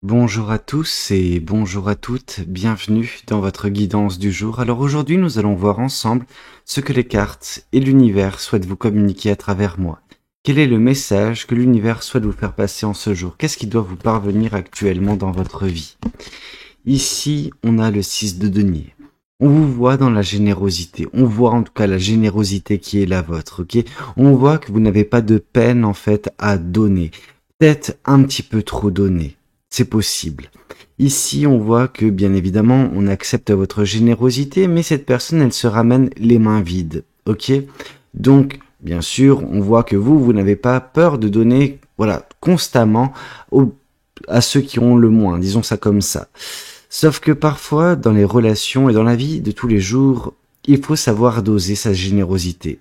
Bonjour à tous et bonjour à toutes, bienvenue dans votre guidance du jour. Alors aujourd'hui nous allons voir ensemble ce que les cartes et l'univers souhaitent vous communiquer à travers moi. Quel est le message que l'univers souhaite vous faire passer en ce jour? Qu'est-ce qui doit vous parvenir actuellement dans votre vie? Ici on a le 6 de denier. On vous voit dans la générosité, on voit en tout cas la générosité qui est la vôtre, ok? On voit que vous n'avez pas de peine en fait à donner, peut-être un petit peu trop donner. C'est possible. Ici, on voit que, bien évidemment, on accepte votre générosité, mais cette personne, elle se ramène les mains vides. Ok? Donc, bien sûr, on voit que vous n'avez pas peur de donner, voilà, constamment à ceux qui ont le moins, disons ça comme ça. Sauf que parfois, dans les relations et dans la vie de tous les jours, il faut savoir doser sa générosité.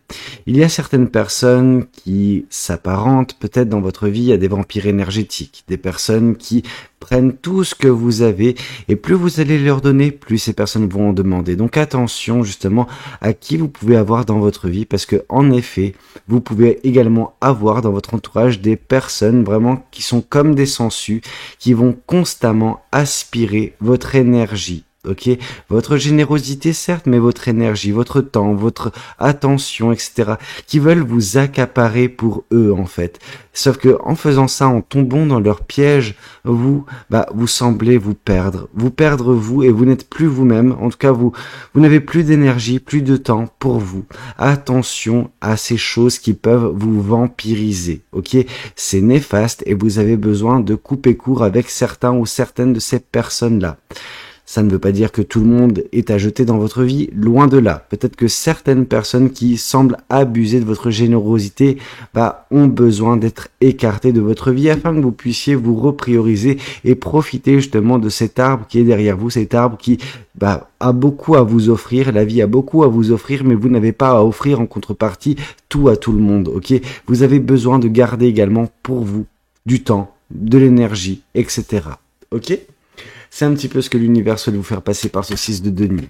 Il y a certaines personnes qui s'apparentent peut-être dans votre vie à des vampires énergétiques, des personnes qui prennent tout ce que vous avez et plus vous allez leur donner, plus ces personnes vont en demander. Donc attention justement à qui vous pouvez avoir dans votre vie parce que en effet, vous pouvez également avoir dans votre entourage des personnes vraiment qui sont comme des sangsues, qui vont constamment aspirer votre énergie. Ok, votre générosité certes, mais votre énergie, votre temps, votre attention, etc., qui veulent vous accaparer pour eux en fait. Sauf que en faisant ça, en tombant dans leur piège, vous semblez vous perdre vous et vous n'êtes plus vous-même. En tout cas, vous n'avez plus d'énergie, plus de temps pour vous. Attention à ces choses qui peuvent vous vampiriser. Ok, c'est néfaste et vous avez besoin de couper court avec certains ou certaines de ces personnes-là. Ça ne veut pas dire que tout le monde est à jeter dans votre vie, loin de là. Peut-être que certaines personnes qui semblent abuser de votre générosité ont besoin d'être écartées de votre vie afin que vous puissiez vous reprioriser et profiter justement de cet arbre qui est derrière vous, cet arbre qui a beaucoup à vous offrir, la vie a beaucoup à vous offrir, mais vous n'avez pas à offrir en contrepartie tout à tout le monde, ok? Vous avez besoin de garder également pour vous du temps, de l'énergie, etc. Ok? C'est un petit peu ce que l'univers souhaite vous faire passer par ce 6 de denier.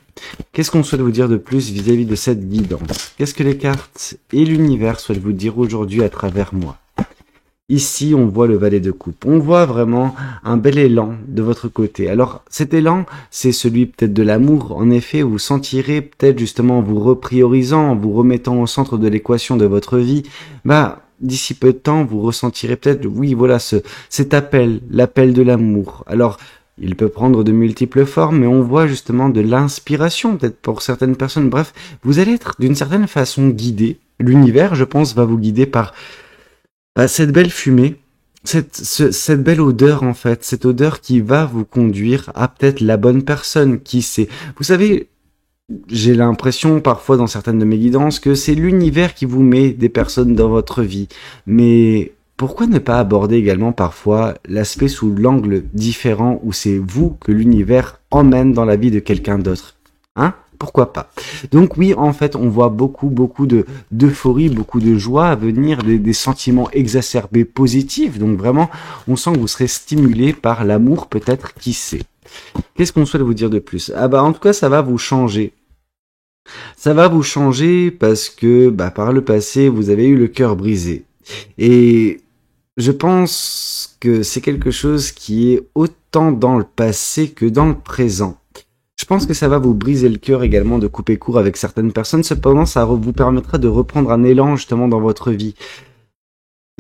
Qu'est-ce qu'on souhaite vous dire de plus vis-à-vis de cette guidance? Qu'est-ce que les cartes et l'univers souhaitent vous dire aujourd'hui à travers moi? Ici, on voit le valet de coupe. On voit vraiment un bel élan de votre côté. Alors, cet élan, c'est celui peut-être de l'amour. En effet, vous sentirez peut-être justement en vous repriorisant, en vous remettant au centre de l'équation de votre vie, d'ici peu de temps, vous ressentirez peut-être, oui, voilà, cet appel, l'appel de l'amour. Alors, il peut prendre de multiples formes, mais on voit justement de l'inspiration, peut-être pour certaines personnes. Bref, vous allez être d'une certaine façon guidé. L'univers, je pense, va vous guider par cette belle fumée, cette belle odeur en fait, cette odeur qui va vous conduire à peut-être la bonne personne, qui sait. Vous savez, j'ai l'impression parfois dans certaines de mes guidances que c'est l'univers qui vous met des personnes dans votre vie, mais pourquoi ne pas aborder également parfois l'aspect sous l'angle différent où c'est vous que l'univers emmène dans la vie de quelqu'un d'autre? Hein? Pourquoi pas? Donc oui, en fait, on voit beaucoup d'euphorie, beaucoup de joie à venir, des sentiments exacerbés positifs. Donc vraiment, on sent que vous serez stimulé par l'amour, peut-être, qui sait. Qu'est-ce qu'on souhaite vous dire de plus? En tout cas, ça va vous changer. Ça va vous changer parce que, par le passé, vous avez eu le cœur brisé. Et je pense que c'est quelque chose qui est autant dans le passé que dans le présent. Je pense que ça va vous briser le cœur également de couper court avec certaines personnes. Cependant, ça vous permettra de reprendre un élan justement dans votre vie.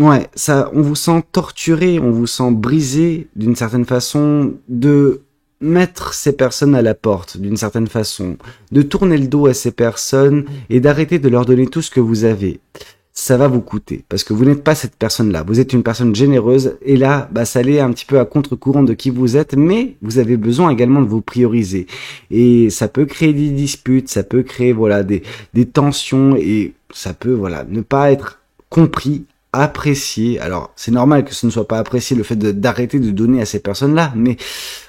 Ouais, ça, on vous sent torturé, on vous sent brisé d'une certaine façon, de mettre ces personnes à la porte d'une certaine façon, de tourner le dos à ces personnes et d'arrêter de leur donner tout ce que vous avez. Ça va vous coûter, parce que vous n'êtes pas cette personne-là. Vous êtes une personne généreuse, et là, ça allait un petit peu à contre-courant de qui vous êtes, mais vous avez besoin également de vous prioriser. Et ça peut créer des disputes, ça peut créer, des tensions, et ça peut, ne pas être compris, apprécié. Alors, c'est normal que ce ne soit pas apprécié, le fait d'arrêter de donner à ces personnes-là, mais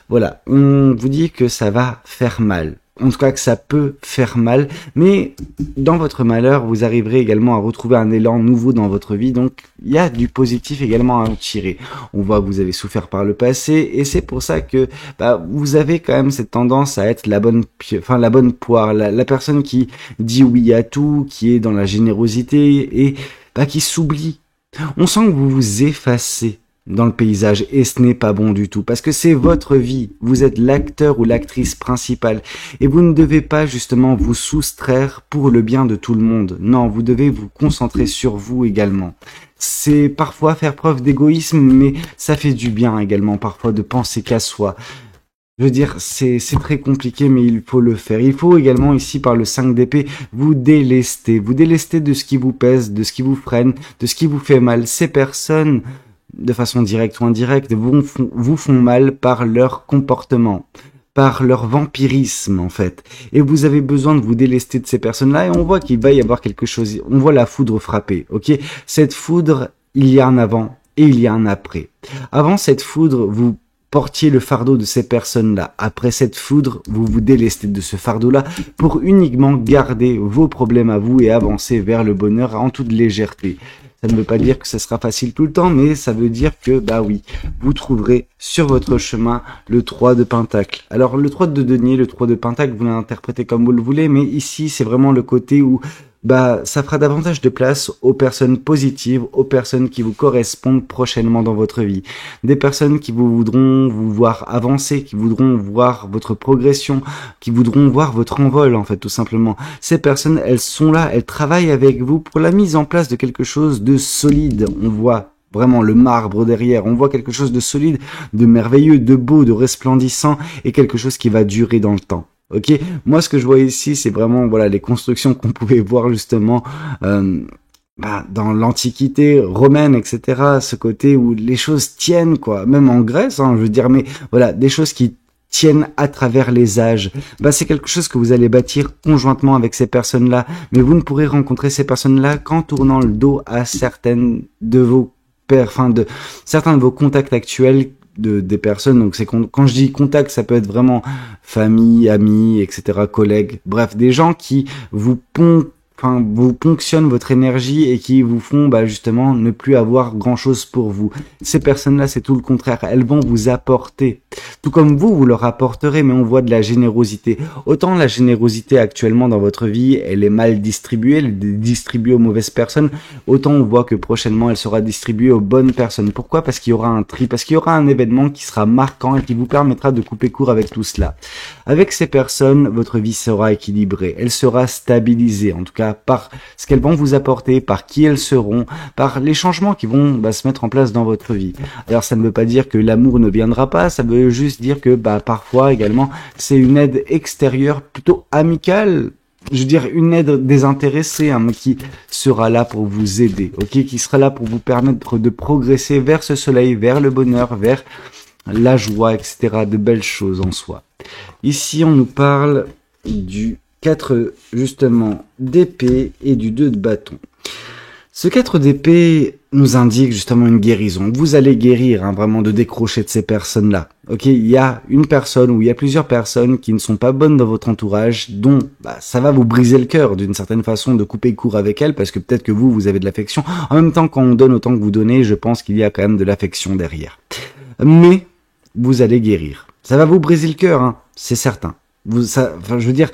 voilà, on vous dit que ça va faire mal. En tout cas que ça peut faire mal, mais dans votre malheur, vous arriverez également à retrouver un élan nouveau dans votre vie, donc il y a du positif également à en tirer. On voit que vous avez souffert par le passé, et c'est pour ça que vous avez quand même cette tendance à être la bonne poire, la personne qui dit oui à tout, qui est dans la générosité, et qui s'oublie. On sent que vous vous effacez. dans le paysage et ce n'est pas bon du tout parce que c'est votre vie, vous êtes l'acteur ou l'actrice principale et vous ne devez pas justement vous soustraire pour le bien de tout le monde. Non, vous devez vous concentrer sur vous également. C'est parfois faire preuve d'égoïsme, mais ça fait du bien également parfois de penser qu'à soi. Je veux dire, c'est très compliqué, mais il faut le faire. Il faut également, ici, par le 5 d'épée, vous délester de ce qui vous pèse, de ce qui vous freine, de ce qui vous fait mal. Ces personnes, de façon directe ou indirecte, vous font mal par leur comportement, par leur vampirisme, en fait. Et vous avez besoin de vous délester de ces personnes-là, et on voit qu'il va y avoir quelque chose. On voit la foudre frapper, ok? Cette foudre, il y a un avant et il y a un après. Avant cette foudre, vous portiez le fardeau de ces personnes-là. Après cette foudre, vous vous délestez de ce fardeau-là pour uniquement garder vos problèmes à vous et avancer vers le bonheur en toute légèreté. Ça ne veut pas dire que ce sera facile tout le temps, mais ça veut dire que, bah oui, vous trouverez sur votre chemin le 3 de Pentacle. Alors, le 3 de denier, le 3 de Pentacle, vous l'interprétez comme vous le voulez, mais ici, c'est vraiment le côté où ça fera davantage de place aux personnes positives, aux personnes qui vous correspondent prochainement dans votre vie. Des personnes qui vous voudront vous voir avancer, qui voudront voir votre progression, qui voudront voir votre envol, en fait, tout simplement. Ces personnes, elles sont là, elles travaillent avec vous pour la mise en place de quelque chose de solide. On voit vraiment le marbre derrière, on voit quelque chose de solide, de merveilleux, de beau, de resplendissant et quelque chose qui va durer dans le temps. Ok, moi ce que je vois ici, c'est vraiment voilà les constructions qu'on pouvait voir justement dans l'Antiquité romaine, etc. Ce côté où les choses tiennent quoi, même en Grèce, je veux dire, mais voilà des choses qui tiennent à travers les âges. C'est quelque chose que vous allez bâtir conjointement avec ces personnes-là, mais vous ne pourrez rencontrer ces personnes-là qu'en tournant le dos à certaines de vos certains de vos contacts actuels. Des personnes, donc c'est quand je dis contact, ça peut être vraiment famille, amis, etc., collègues, bref, des gens qui vous ponctionnent votre énergie et qui vous font justement ne plus avoir grand chose pour vous. Ces personnes-là, c'est tout le contraire, elles vont vous apporter, tout comme vous leur apporterez, mais on voit de la générosité. Autant la générosité actuellement dans votre vie, elle est mal distribuée, elle est distribuée aux mauvaises personnes, autant on voit que prochainement elle sera distribuée aux bonnes personnes. Pourquoi? Parce qu'il y aura un tri, parce qu'il y aura un événement qui sera marquant et qui vous permettra de couper court avec tout cela. Avec ces personnes, votre vie sera équilibrée, elle sera stabilisée, en tout cas par ce qu'elles vont vous apporter, par qui elles seront, par les changements qui vont se mettre en place dans votre vie. Alors ça ne veut pas dire que l'amour ne viendra pas, ça veut juste dire que parfois également c'est une aide extérieure plutôt amicale, je veux dire une aide désintéressée, mais qui sera là pour vous aider, ok, qui sera là pour vous permettre de progresser vers ce soleil, vers le bonheur, vers la joie, etc., de belles choses en soi. Ici on nous parle du 4 justement d'épée et du 2 de bâton. Ce 4 d'épée nous indique justement une guérison. Vous allez guérir vraiment de décrocher de ces personnes-là. Ok, il y a une personne ou il y a plusieurs personnes qui ne sont pas bonnes dans votre entourage, dont ça va vous briser le cœur d'une certaine façon de couper court avec elles, parce que peut-être que vous avez de l'affection. En même temps, quand on donne autant que vous donnez, je pense qu'il y a quand même de l'affection derrière. Mais vous allez guérir. Ça va vous briser le cœur, c'est certain. Je veux dire,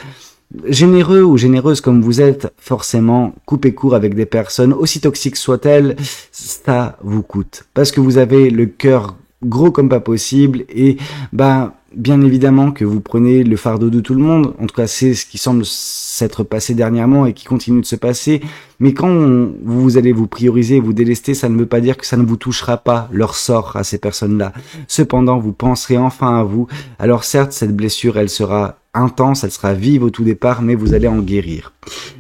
généreux ou généreuse comme vous êtes, forcément, coupez court avec des personnes, aussi toxiques soient-elles, ça vous coûte. Parce que vous avez le cœur gros comme pas possible et bien évidemment que vous prenez le fardeau de tout le monde. En tout cas, c'est ce qui semble s'être passé dernièrement et qui continue de se passer. Mais quand vous allez vous prioriser, vous délester, ça ne veut pas dire que ça ne vous touchera pas leur sort à ces personnes-là. Cependant, vous penserez enfin à vous. Alors certes, cette blessure, elle sera intense, elle sera vive au tout départ, mais vous allez en guérir.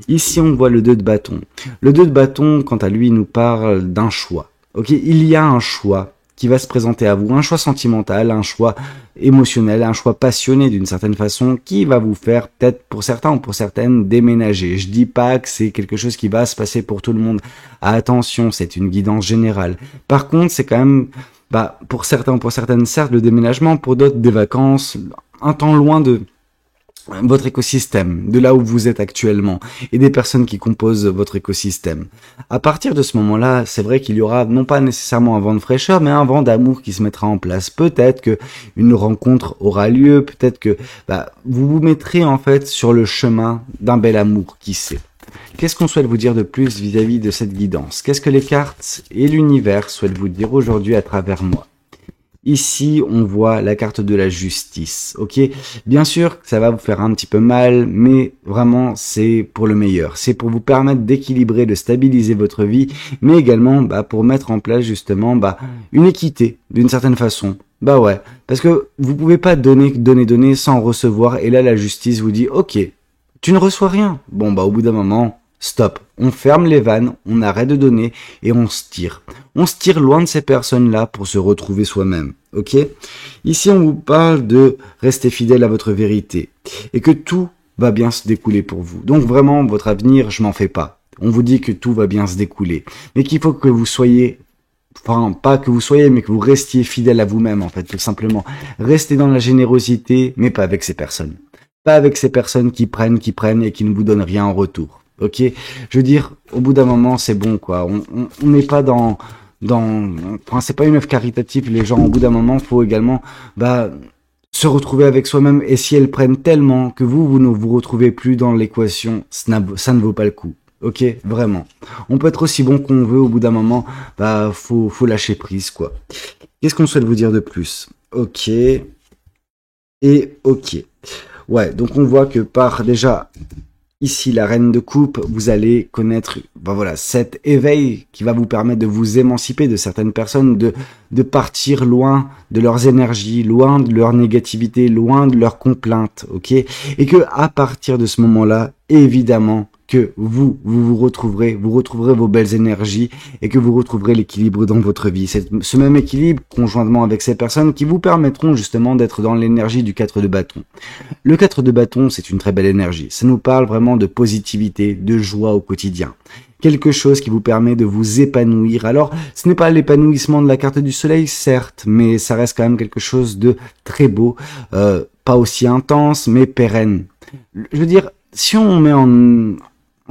Ici, on voit le 2 de bâton. Le 2 de bâton, quant à lui, nous parle d'un choix. Ok, il y a un choix qui va se présenter à vous, un choix sentimental, un choix émotionnel, un choix passionné d'une certaine façon, qui va vous faire peut-être pour certains ou pour certaines déménager. Je dis pas que c'est quelque chose qui va se passer pour tout le monde. Attention, c'est une guidance générale. Par contre, c'est quand même, pour certains ou pour certaines, certes, le déménagement, pour d'autres, des vacances, un temps loin de votre écosystème, de là où vous êtes actuellement, et des personnes qui composent votre écosystème. À partir de ce moment-là, c'est vrai qu'il y aura non pas nécessairement un vent de fraîcheur, mais un vent d'amour qui se mettra en place. Peut-être que une rencontre aura lieu, peut-être que vous vous mettrez en fait sur le chemin d'un bel amour, qui sait. Qu'est-ce qu'on souhaite vous dire de plus vis-à-vis de cette guidance? Qu'est-ce que les cartes et l'univers souhaitent vous dire aujourd'hui à travers moi? Ici, on voit la carte de la justice, ok? Bien sûr, ça va vous faire un petit peu mal, mais vraiment, c'est pour le meilleur. C'est pour vous permettre d'équilibrer, de stabiliser votre vie, mais également pour mettre en place justement une équité, d'une certaine façon. Bah ouais, parce que vous pouvez pas donner sans recevoir, et là, la justice vous dit, ok, tu ne reçois rien. Bon, au bout d'un moment, stop. On ferme les vannes, on arrête de donner et on se tire. On se tire loin de ces personnes-là pour se retrouver soi-même. Ok? Ici, on vous parle de rester fidèle à votre vérité et que tout va bien se découler pour vous. Donc vraiment, votre avenir, je m'en fais pas. On vous dit que tout va bien se découler, mais qu'il faut que vous soyez, enfin pas que vous soyez, mais que vous restiez fidèle à vous-même en fait, tout simplement. Restez dans la générosité, mais pas avec ces personnes. Pas avec ces personnes qui prennent et qui ne vous donnent rien en retour. Ok, je veux dire, au bout d'un moment, c'est bon, quoi. On n'est pas enfin, c'est pas une œuvre caritative. Les gens, au bout d'un moment, faut également, se retrouver avec soi-même. Et si elles prennent tellement que vous ne vous retrouvez plus dans l'équation, ça ne vaut pas le coup. Ok, vraiment. On peut être aussi bon qu'on veut. Au bout d'un moment, faut lâcher prise, quoi. Qu'est-ce qu'on souhaite vous dire de plus? Ok. Et ok. Ouais, donc on voit que par déjà ici la reine de coupe, vous allez connaître cet éveil qui va vous permettre de vous émanciper de certaines personnes, de partir loin de leurs énergies, loin de leur négativité, loin de leurs complaintes, ok? Et que à partir de ce moment-là, évidemment, que vous retrouverez vos belles énergies et que vous retrouverez l'équilibre dans votre vie. C'est ce même équilibre, conjointement avec ces personnes, qui vous permettront justement d'être dans l'énergie du 4 de bâton. Le 4 de bâton, c'est une très belle énergie. Ça nous parle vraiment de positivité, de joie au quotidien. Quelque chose qui vous permet de vous épanouir. Alors, ce n'est pas l'épanouissement de la carte du soleil, certes, mais ça reste quand même quelque chose de très beau, pas aussi intense, mais pérenne. Je veux dire, si on met en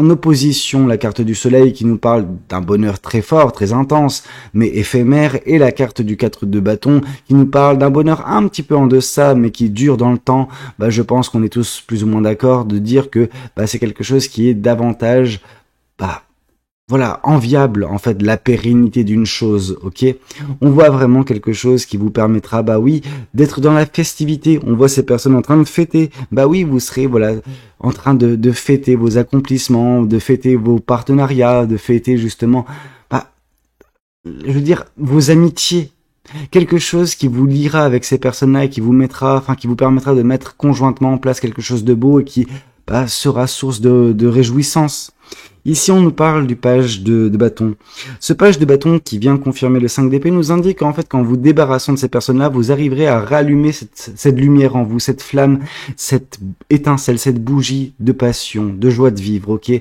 opposition la carte du soleil qui nous parle d'un bonheur très fort, très intense, mais éphémère, et la carte du 4 de bâton qui nous parle d'un bonheur un petit peu en deçà, mais qui dure dans le temps, je pense qu'on est tous plus ou moins d'accord de dire que c'est quelque chose qui est davantage enviable, en fait, la pérennité d'une chose, ok? On voit vraiment quelque chose qui vous permettra, d'être dans la festivité. On voit ces personnes en train de fêter. Oui, vous serez, en train de fêter vos accomplissements, de fêter vos partenariats, de fêter justement, je veux dire, vos amitiés. Quelque chose qui vous liera avec ces personnes-là et qui vous permettra de mettre conjointement en place quelque chose de beau et qui, sera source de réjouissance. Ici, on nous parle du page de bâton. Ce page de bâton qui vient confirmer le 5 d'épée nous indique en fait qu'en vous débarrassant de ces personnes-là, vous arriverez à rallumer cette lumière en vous, cette flamme, cette étincelle, cette bougie de passion, de joie de vivre, ok?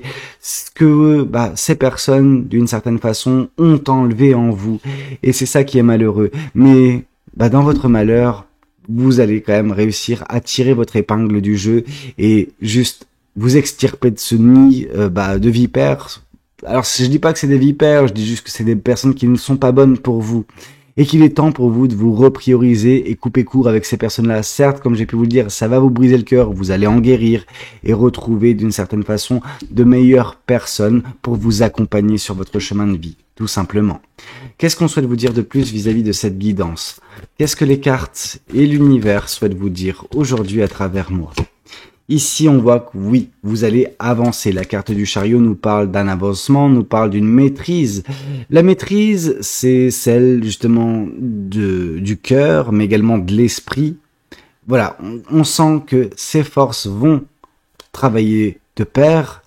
Ce que ces personnes, d'une certaine façon, ont enlevé en vous. Et c'est ça qui est malheureux. Mais dans votre malheur, vous allez quand même réussir à tirer votre épingle du jeu et juste vous extirper de ce nid de vipères. Alors je dis pas que c'est des vipères, je dis juste que c'est des personnes qui ne sont pas bonnes pour vous et qu'il est temps pour vous de vous reprioriser et couper court avec ces personnes-là. Certes, comme j'ai pu vous le dire, ça va vous briser le cœur, vous allez en guérir et retrouver d'une certaine façon de meilleures personnes pour vous accompagner sur votre chemin de vie, tout simplement. Qu'est-ce qu'on souhaite vous dire de plus vis-à-vis de cette guidance? Qu'est-ce que les cartes et l'univers souhaitent vous dire aujourd'hui à travers moi? Ici, on voit que oui, vous allez avancer. La carte du chariot nous parle d'un avancement, nous parle d'une maîtrise. La maîtrise, c'est celle justement du cœur, mais également de l'esprit. Voilà, on sent que ces forces vont travailler de pair,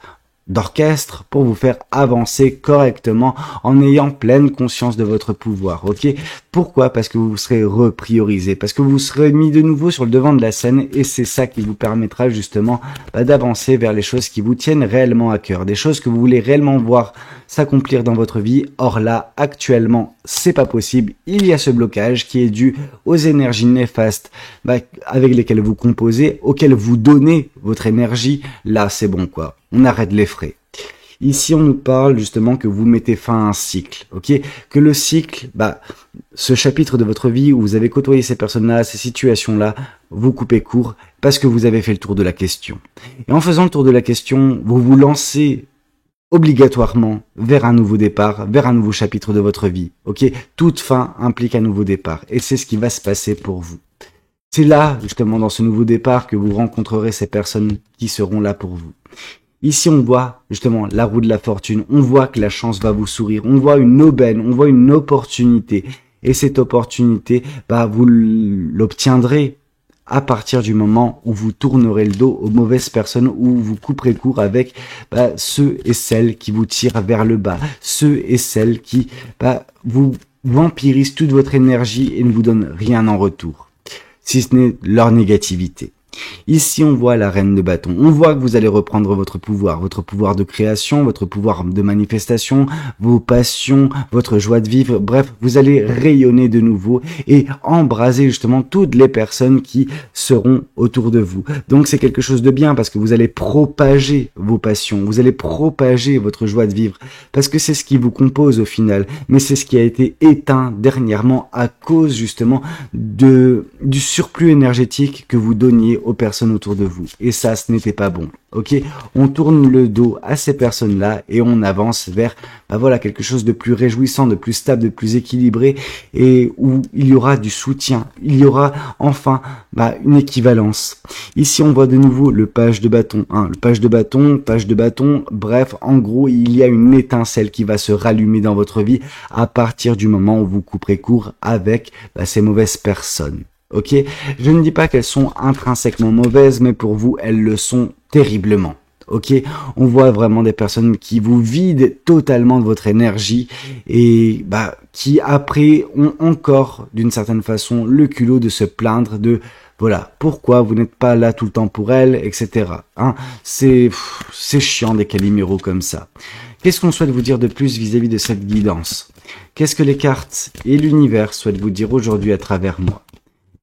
d'orchestre, pour vous faire avancer correctement en ayant pleine conscience de votre pouvoir, ok? Pourquoi? Parce que vous serez repriorisé, parce que vous serez mis de nouveau sur le devant de la scène et c'est ça qui vous permettra justement d'avancer vers les choses qui vous tiennent réellement à cœur, des choses que vous voulez réellement voir s'accomplir dans votre vie. Or là, actuellement, c'est pas possible. Il y a ce blocage qui est dû aux énergies néfastes avec lesquelles vous composez, auxquelles vous donnez votre énergie. Là, c'est bon, quoi. On arrête les frais. Ici, on nous parle justement que vous mettez fin à un cycle, ok? Que le cycle, ce chapitre de votre vie où vous avez côtoyé ces personnes-là, ces situations-là, vous coupez court parce que vous avez fait le tour de la question. Et en faisant le tour de la question, vous vous lancez obligatoirement vers un nouveau départ, vers un nouveau chapitre de votre vie. Ok, toute fin implique un nouveau départ, et c'est ce qui va se passer pour vous. C'est là, justement, dans ce nouveau départ, que vous rencontrerez ces personnes qui seront là pour vous. Ici, on voit justement la roue de la fortune, on voit que la chance va vous sourire, on voit une aubaine, on voit une opportunité. Et cette opportunité, vous l'obtiendrez à partir du moment où vous tournerez le dos aux mauvaises personnes, où vous couperez court avec ceux et celles qui vous tirent vers le bas, ceux et celles qui vous vampirisent toute votre énergie et ne vous donnent rien en retour, si ce n'est leur négativité. Ici, on voit la reine de bâton. On voit que vous allez reprendre votre pouvoir de création, votre pouvoir de manifestation, vos passions, votre joie de vivre. Bref, vous allez rayonner de nouveau et embraser justement toutes les personnes qui seront autour de vous. Donc, c'est quelque chose de bien parce que vous allez propager vos passions, vous allez propager votre joie de vivre parce que c'est ce qui vous compose au final. Mais c'est ce qui a été éteint dernièrement à cause justement du surplus énergétique que vous donniez aux personnes autour de vous. Et ça, ce n'était pas bon. Ok, on tourne le dos à ces personnes-là et on avance vers quelque chose de plus réjouissant, de plus stable, de plus équilibré et où il y aura du soutien. Il y aura enfin une équivalence. Ici, on voit de nouveau le page de bâton. Le page de bâton. Bref, en gros, il y a une étincelle qui va se rallumer dans votre vie à partir du moment où vous couperez court avec ces mauvaises personnes. Ok, je ne dis pas qu'elles sont intrinsèquement mauvaises, mais pour vous, elles le sont terriblement. Ok, on voit vraiment des personnes qui vous vident totalement de votre énergie et qui après ont encore d'une certaine façon le culot de se plaindre de pourquoi vous n'êtes pas là tout le temps pour elles, etc. C'est chiant des caliméros comme ça. Qu'est-ce qu'on souhaite vous dire de plus vis-à-vis de cette guidance? Qu'est-ce que les cartes et l'univers souhaitent vous dire aujourd'hui à travers moi?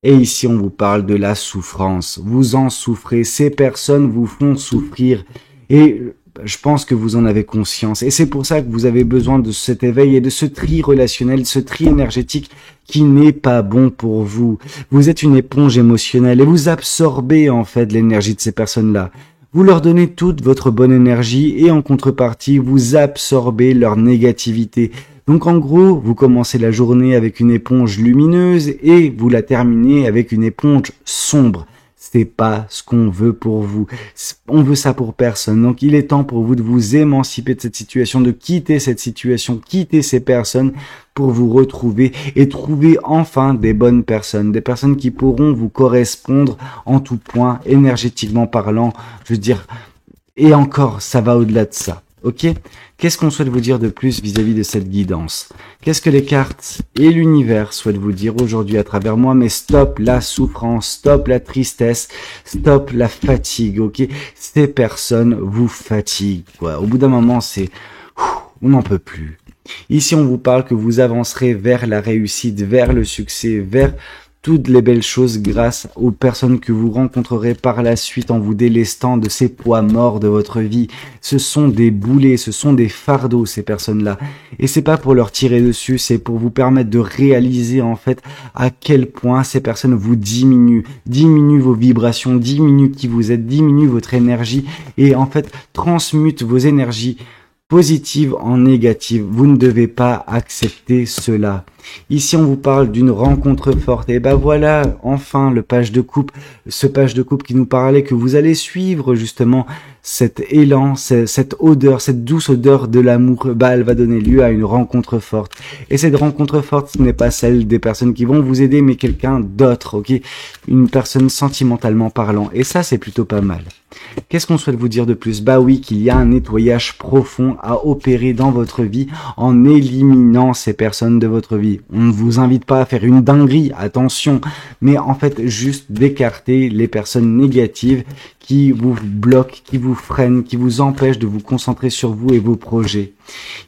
Et ici, on vous parle de la souffrance. Vous en souffrez. Ces personnes vous font souffrir. Et je pense que vous en avez conscience. Et c'est pour ça que vous avez besoin de cet éveil et de ce tri relationnel, ce tri énergétique qui n'est pas bon pour vous. Vous êtes une éponge émotionnelle et vous absorbez en fait l'énergie de ces personnes-là. Vous leur donnez toute votre bonne énergie et en contrepartie, vous absorbez leur négativité. Donc en gros, vous commencez la journée avec une éponge lumineuse et vous la terminez avec une éponge sombre. C'est pas ce qu'on veut pour vous. On veut ça pour personne. Donc il est temps pour vous de vous émanciper de cette situation, de quitter cette situation, quitter ces personnes pour vous retrouver et trouver enfin des bonnes personnes, des personnes qui pourront vous correspondre en tout point, énergétiquement parlant. Je veux dire, et encore, ça va au-delà de ça. Ok? Qu'est-ce qu'on souhaite vous dire de plus vis-à-vis de cette guidance? Qu'est-ce que les cartes et l'univers souhaitent vous dire aujourd'hui à travers moi? Mais stop la souffrance, stop la tristesse, stop la fatigue, ok? Ces personnes vous fatiguent, quoi. Au bout d'un moment, on n'en peut plus. Ici, on vous parle que vous avancerez vers la réussite, vers le succès, vers toutes les belles choses grâce aux personnes que vous rencontrerez par la suite en vous délestant de ces poids morts de votre vie. Ce sont des boulets, ce sont des fardeaux, ces personnes-là. Et c'est pas pour leur tirer dessus, c'est pour vous permettre de réaliser en fait à quel point ces personnes vous diminuent vos vibrations, diminuent qui vous êtes, diminuent votre énergie et en fait transmutent vos énergies positive en négative. Vous ne devez pas accepter cela. Ici, on vous parle d'une rencontre forte. Et voilà, enfin, le page de coupe, ce page de coupe qui nous parlait que vous allez suivre justement cet élan, cette odeur, cette douce odeur de l'amour. Elle va donner lieu à une rencontre forte. Et cette rencontre forte, ce n'est pas celle des personnes qui vont vous aider, mais quelqu'un d'autre, ok? Une personne sentimentalement parlant. Et ça, c'est plutôt pas mal. Qu'est-ce qu'on souhaite vous dire de plus? Oui, qu'il y a un nettoyage profond à opérer dans votre vie en éliminant ces personnes de votre vie. On ne vous invite pas à faire une dinguerie, attention, mais en fait juste d'écarter les personnes négatives qui vous bloquent, qui vous freinent, qui vous empêchent de vous concentrer sur vous et vos projets.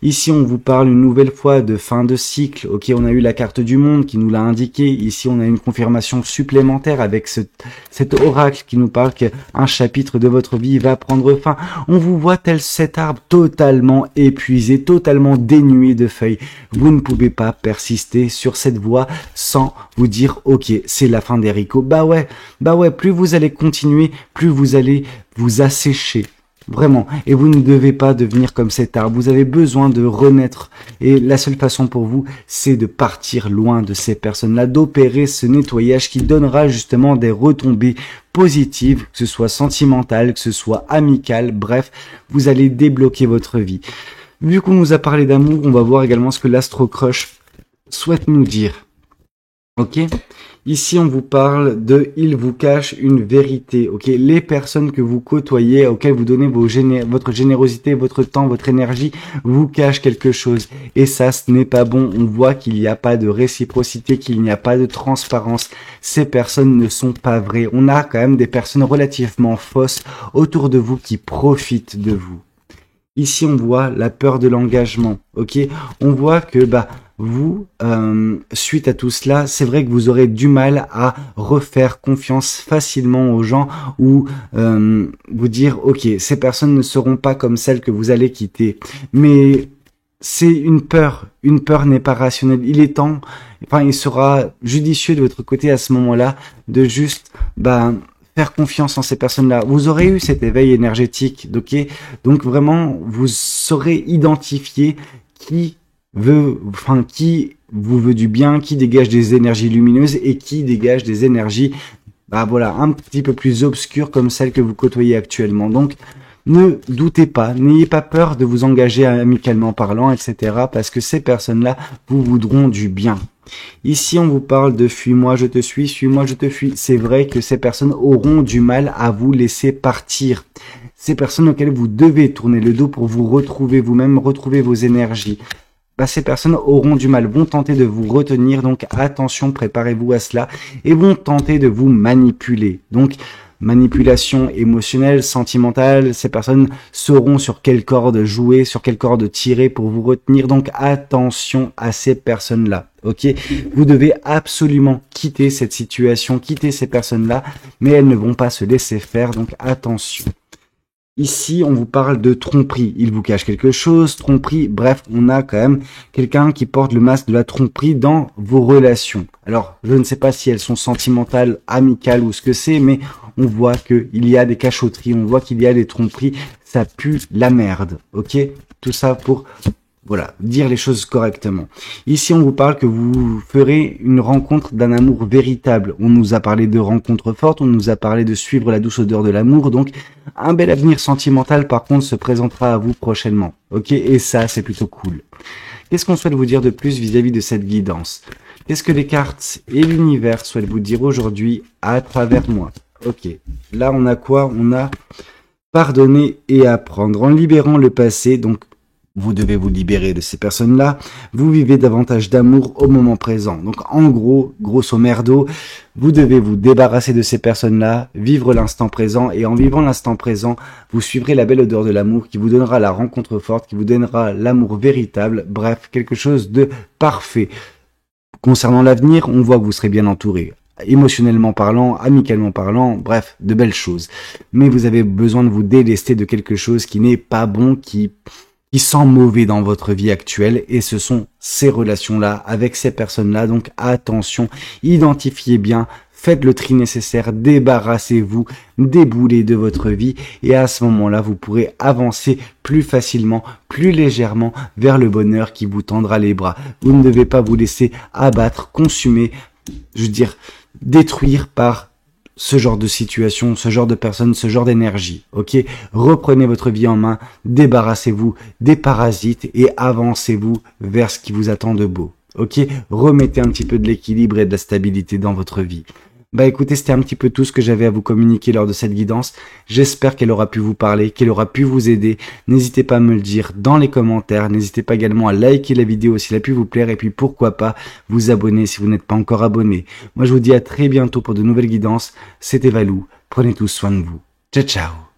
Ici, on vous parle une nouvelle fois de fin de cycle. Ok, on a eu la carte du monde qui nous l'a indiqué. Ici, on a une confirmation supplémentaire avec cet oracle qui nous parle qu'un chapitre de votre vie va prendre fin. On vous voit tel cet arbre totalement épuisé, totalement dénué de feuilles. Vous ne pouvez pas persister sur cette voie sans vous dire « Ok, c'est la fin des haricots ». Bah ouais, plus vous allez continuer, plus vous allez vous assécher. Vraiment. Et vous ne devez pas devenir comme cet arbre. Vous avez besoin de renaître. Et la seule façon pour vous, c'est de partir loin de ces personnes-là, d'opérer ce nettoyage qui donnera justement des retombées positives, que ce soit sentimentales, que ce soit amicales. Bref, vous allez débloquer votre vie. Vu qu'on nous a parlé d'amour, on va voir également ce que l'Astro Crush souhaite nous dire. Ok? Ici, on vous parle de « il vous cache une vérité ». Ok, les personnes que vous côtoyez, auxquelles vous donnez votre générosité, votre temps, votre énergie, vous cachent quelque chose. Et ça, ce n'est pas bon. On voit qu'il n'y a pas de réciprocité, qu'il n'y a pas de transparence. Ces personnes ne sont pas vraies. On a quand même des personnes relativement fausses autour de vous qui profitent de vous. Ici, on voit la peur de l'engagement. Ok, on voit que vous, suite à tout cela, c'est vrai que vous aurez du mal à refaire confiance facilement aux gens ou vous dire, ok, ces personnes ne seront pas comme celles que vous allez quitter. Mais c'est une peur n'est pas rationnelle. Il est temps, enfin, il sera judicieux de votre côté à ce moment-là de juste, faire confiance en ces personnes-là. Vous aurez eu cet éveil énergétique, ok? Donc vraiment, vous saurez identifier qui vous veut du bien, qui dégage des énergies lumineuses et qui dégage des énergies, un petit peu plus obscures comme celles que vous côtoyez actuellement. Donc, ne doutez pas, n'ayez pas peur de vous engager amicalement parlant, etc. parce que ces personnes-là vous voudront du bien. Ici, on vous parle de « fuis-moi, je te suis-moi, je te fuis ». C'est vrai que ces personnes auront du mal à vous laisser partir. Ces personnes auxquelles vous devez tourner le dos pour vous retrouver vous-même, retrouver vos énergies. Ces personnes auront du mal, vont tenter de vous retenir, donc attention, préparez-vous à cela, et vont tenter de vous manipuler. Donc, manipulation émotionnelle, sentimentale, ces personnes sauront sur quelle corde jouer, sur quelle corde tirer pour vous retenir, donc attention à ces personnes-là, ok? Vous devez absolument quitter cette situation, quitter ces personnes-là, mais elles ne vont pas se laisser faire, donc attention. Ici, on vous parle de tromperie. Il vous cache quelque chose, tromperie. Bref, on a quand même quelqu'un qui porte le masque de la tromperie dans vos relations. Alors, je ne sais pas si elles sont sentimentales, amicales ou ce que c'est, mais on voit qu'il y a des cachotteries, on voit qu'il y a des tromperies. Ça pue la merde, ok? Tout ça pour... Voilà, dire les choses correctement. Ici, on vous parle que vous ferez une rencontre d'un amour véritable. On nous a parlé de rencontres fortes, on nous a parlé de suivre la douce odeur de l'amour. Donc, un bel avenir sentimental, par contre, se présentera à vous prochainement. Ok? Et ça, c'est plutôt cool. Qu'est-ce qu'on souhaite vous dire de plus vis-à-vis de cette guidance? Qu'est-ce que les cartes et l'univers souhaitent vous dire aujourd'hui à travers moi? Ok. Là, on a quoi? On a pardonner et apprendre. En libérant le passé, donc, vous devez vous libérer de ces personnes-là. Vous vivez davantage d'amour au moment présent. Donc, en gros, grosso merdo, vous devez vous débarrasser de ces personnes-là, vivre l'instant présent. Et en vivant l'instant présent, vous suivrez la belle odeur de l'amour qui vous donnera la rencontre forte, qui vous donnera l'amour véritable. Bref, quelque chose de parfait. Concernant l'avenir, on voit que vous serez bien entouré. Émotionnellement parlant, amicalement parlant, bref, de belles choses. Mais vous avez besoin de vous délester de quelque chose qui n'est pas bon, qui sent mauvais dans votre vie actuelle, et ce sont ces relations-là avec ces personnes-là. Donc attention, identifiez bien, faites le tri nécessaire, débarrassez-vous, déboulez de votre vie, et à ce moment-là, vous pourrez avancer plus facilement, plus légèrement vers le bonheur qui vous tendra les bras. Vous ne devez pas vous laisser abattre, consumer, détruire par ce genre de situation, ce genre de personnes, ce genre d'énergie, ok? Reprenez votre vie en main, débarrassez-vous des parasites et avancez-vous vers ce qui vous attend de beau, ok? Remettez un petit peu de l'équilibre et de la stabilité dans votre vie. Écoutez, c'était un petit peu tout ce que j'avais à vous communiquer lors de cette guidance. J'espère qu'elle aura pu vous parler, qu'elle aura pu vous aider. N'hésitez pas à me le dire dans les commentaires. N'hésitez pas également à liker la vidéo si elle a pu vous plaire. Et puis pourquoi pas vous abonner si vous n'êtes pas encore abonné. Moi, je vous dis à très bientôt pour de nouvelles guidances. C'était Valou. Prenez tous soin de vous. Ciao, ciao.